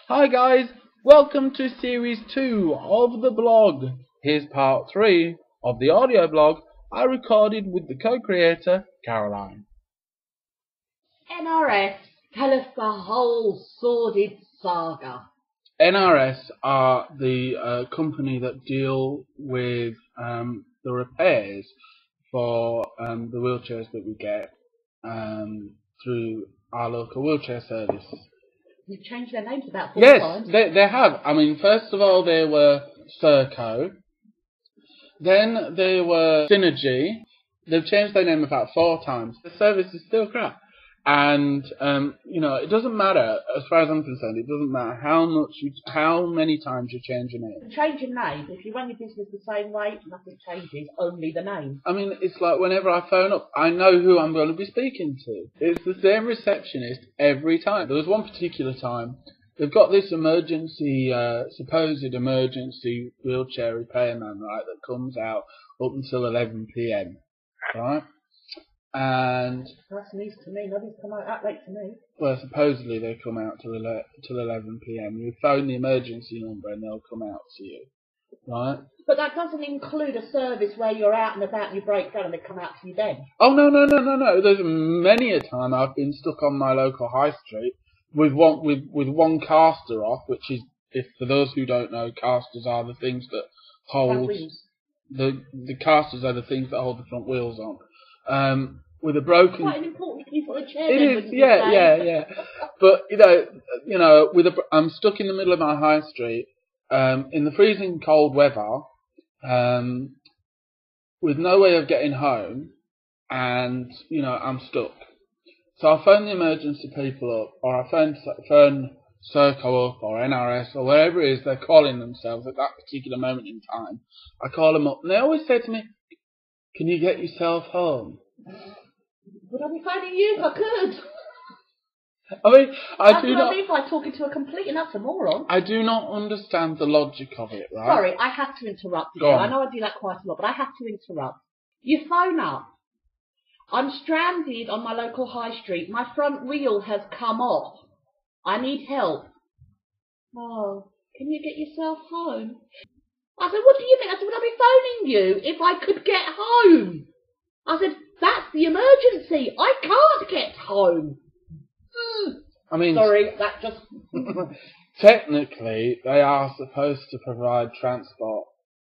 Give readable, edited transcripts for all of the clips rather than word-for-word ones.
Hi guys, welcome to series 2 of the blog. Here's part 3 of the audio blog I recorded with the co-creator, Caroline. NRS, tell us the whole sordid saga. NRS are the company that deal with the repairs for the wheelchairs that we get through our local wheelchair service. They've changed their names about 4 times. Yes, they have. I mean, first of all, they were Serco. Then they were Synergy. They've changed their name about 4 times. The service is still crap. And, it doesn't matter, as far as I'm concerned, it doesn't matter how many times you change your name. Change your name. If you run your business the same way, nothing changes, only the name. I mean, it's like whenever I phone up, I know who I'm going to be speaking to. It's the same receptionist every time. There was one particular time, they've got this supposed emergency wheelchair repairman, right, that comes out up until 11 PM, right? And that's news to me. Nobody's come out that late to me. Well, supposedly they come out till 11 PM. You phone the emergency number and they'll come out to you, right? But that doesn't include a service where you're out and about and you break down and they come out to you then. Oh no! There's many a time I've been stuck on my local high street with one caster off, which is, if for those who don't know, casters are the things that hold the casters are the things that hold the front wheels on. With a broken. Quite an important piece of the chair. It is, yeah. But I'm stuck in the middle of my high street, in the freezing cold weather, with no way of getting home, and I'm stuck. So I phone the emergency people up, or I phone Serco up, or NRS, or wherever it is they're calling themselves at that particular moment in time. I call them up, and they always say to me, "Can you get yourself home?" Would I be phoning you if I could? I mean, I do not. That's like talking to a complete and utter moron. I do not understand the logic of it, right? Sorry, I have to interrupt you. I know I do that quite a lot, but I have to interrupt. You phone up. I'm stranded on my local high street. My front wheel has come off. I need help. Oh, can you get yourself home? I said, what do you think? I said, would I be phoning you if I could get home? I said, that's the emergency. I can't get home. I mean, sorry, that just... Technically, they are supposed to provide transport.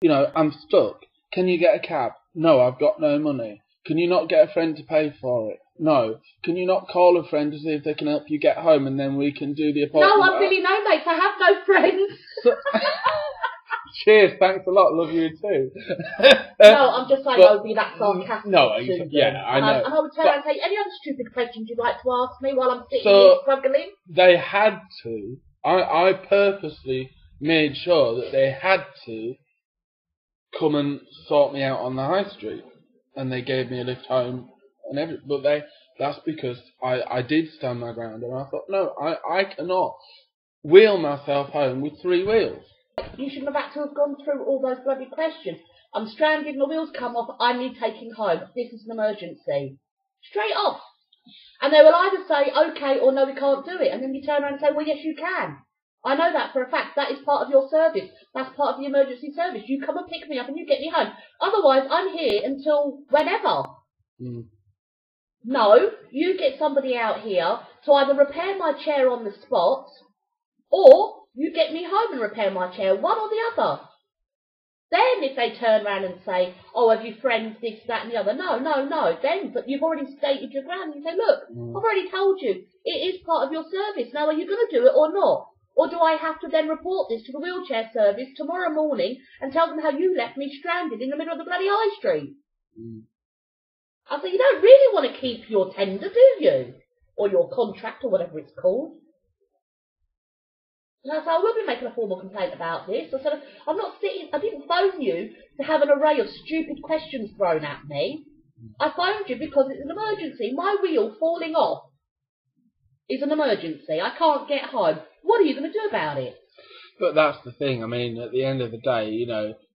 I'm stuck. Can you get a cab? No, I've got no money. Can you not get a friend to pay for it? No. Can you not call a friend to see if they can help you get home and then we can do the appointment? No, I'm really no mates. I have no friends. Cheers, thanks a lot, love you too. No, I'm just saying I would be that sarcastic. No, I know. And I would turn around and say, any other stupid questions you'd like to ask me while I'm sitting here struggling? They had to. I purposely made sure that they had to come and sort me out on the high street. And they gave me a lift home and everything. But that's because I did stand my ground and I thought, no, I cannot wheel myself home with 3 wheels. You shouldn't have had to have gone through all those bloody questions. I'm stranded, my wheels come off, I need taking home. This is an emergency. Straight off. And they will either say, okay, or no, we can't do it. And then you turn around and say, well, yes, you can. I know that for a fact. That is part of your service. That's part of the emergency service. You come and pick me up and you get me home. Otherwise, I'm here until whenever. No, you get somebody out here to either repair my chair on the spot, or you get me home and repair my chair, one or the other. Then if they turn around and say, oh, have you friends, this, that and the other? No. Then, but you've already stated your ground. You say, look, I've already told you, it is part of your service. Now, are you going to do it or not? Or do I have to then report this to the wheelchair service tomorrow morning and tell them how you left me stranded in the middle of the bloody high street? I say, you don't really want to keep your tender, do you? Or your contract, or whatever it's called. And I said, I will be making a formal complaint about this. I said, I didn't phone you to have an array of stupid questions thrown at me. I phoned you because it's an emergency. My wheel falling off is an emergency. I can't get home. What are you going to do about it? But that's the thing. I mean, at the end of the day,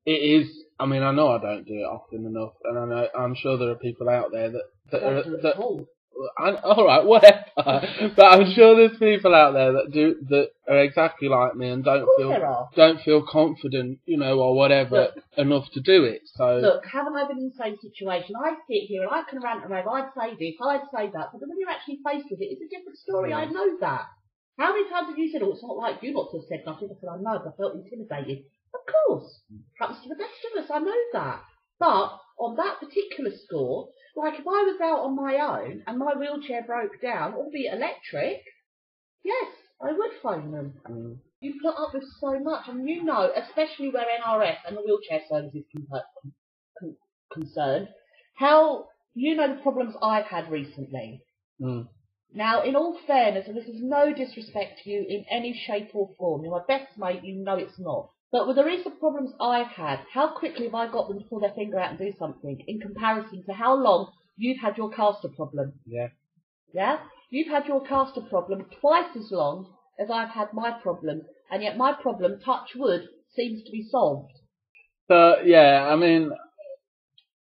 it is. I mean, I know I don't do it often enough, and I'm sure there are people out there that Alright, whatever. But I'm sure there's people out there that are exactly like me and Of course there are. don't feel confident, or whatever, enough to do it. So Look, haven't I been in the same situation? I sit here and I can rant and rave, I'd say this, I'd say that, but when you're actually faced with it, it's a different story, I know that. How many times have you said, oh, it's not like you not to have said nothing? I said, I know, but I felt intimidated. Of course. Happens to the best of us, I know that. But on that particular score, like if I was out on my own and my wheelchair broke down, albeit electric, yes, I would phone them. You put up with so much, and especially where NRS and the wheelchair service is concerned, how the problems I've had recently. Now, in all fairness, and this is no disrespect to you in any shape or form, you're my best mate, it's not. But with the recent problems I've had, how quickly have I got them to pull their finger out and do something in comparison to how long you've had your caster problem? Yeah. Yeah? You've had your caster problem twice as long as I've had my problem, and yet my problem, touch wood, seems to be solved. So, yeah, I mean,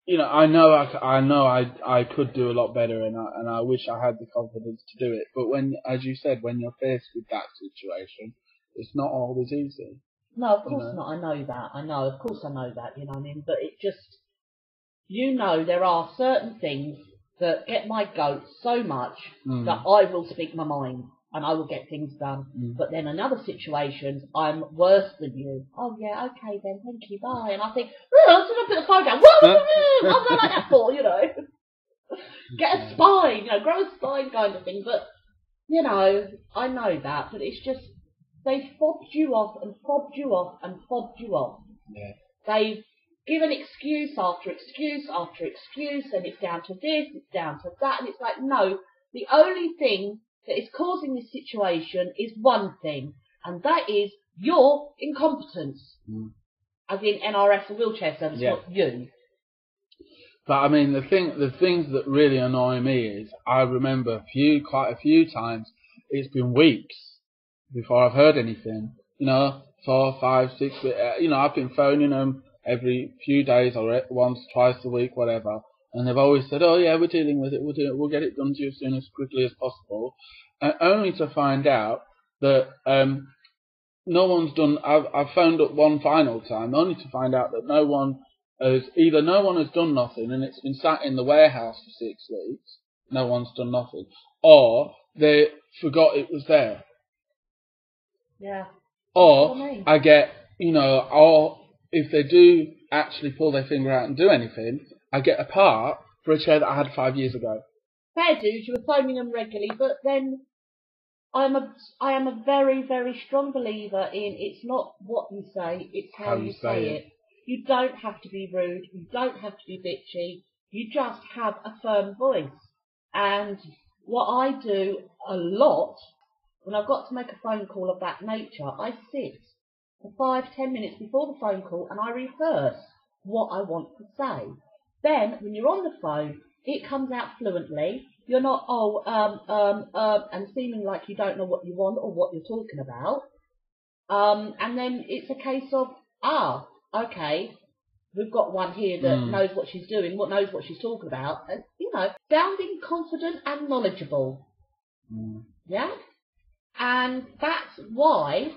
I know I could do a lot better, and I wish I had the confidence to do it. But when, as you said, when you're faced with that situation, it's not always easy. No, of course not. I know that. Of course I know that, you know what I mean? But it just, there are certain things that get my goat so much that I will speak my mind and I will get things done. But then in other situations, I'm worse than you. Oh yeah, okay then, thank you, bye. And I think, oh, should I put the phone down? What was I like that for, Get a spine, grow a spine kind of thing. But, I know that, but it's just, they fobbed you off and fobbed you off and fobbed you off. Yeah. They've given excuse after excuse after excuse, and it's down to this, it's down to that, and it's like, no, the only thing that is causing this situation is one thing, and that is your incompetence. As in NRS and wheelchair service, not you. But I mean, the things that really annoy me is I remember quite a few times it's been weeks before I've heard anything. 4, 5, 6. I've been phoning them every few days or once, twice a week, whatever, and they've always said, "Oh yeah, we're dealing with it. We'll get it done to you as quickly as possible," only to find out that no one's done. I've phoned up one final time, only to find out that no one has done nothing, and it's been sat in the warehouse for 6 weeks. No one's done nothing, or they forgot it was there. Yeah. Or I get, or if they do actually pull their finger out and do anything, I get a part for a chair that I had 5 years ago. Fair dues, you were phoning them regularly, but then I am a very, very strong believer in it's not what you say, it's how you say it. You don't have to be rude, you don't have to be bitchy, you just have a firm voice. And what I do a lot, when I've got to make a phone call of that nature, I sit for 5-10 minutes before the phone call and I rehearse what I want to say. Then, when you're on the phone, it comes out fluently. You're not, and seeming like you don't know what you want or what you're talking about. And then it's a case of, okay, we've got one here that knows what she's doing, knows what she's talking about, and, sounding confident and knowledgeable. Yeah? And that's why,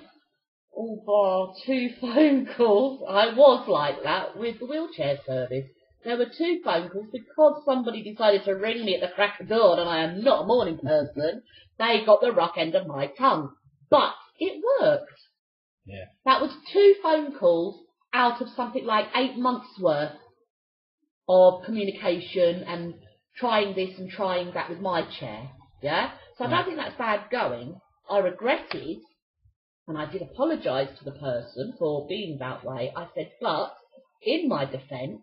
all bar 2 phone calls, I was like that with the wheelchair service. There were 2 phone calls because somebody decided to ring me at the crack of dawn and I am not a morning person. They got the rock end of my tongue. But it worked. Yeah. That was 2 phone calls out of something like 8 months worth of communication and trying this and trying that with my chair. Yeah? So I don't think that's bad going. I regretted, and I did apologise to the person for being that way. I said, but in my defence,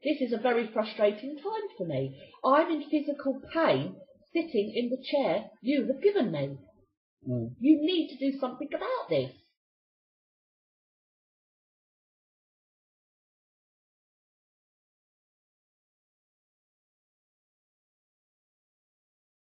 this is a very frustrating time for me. I'm in physical pain sitting in the chair you have given me. You need to do something about this.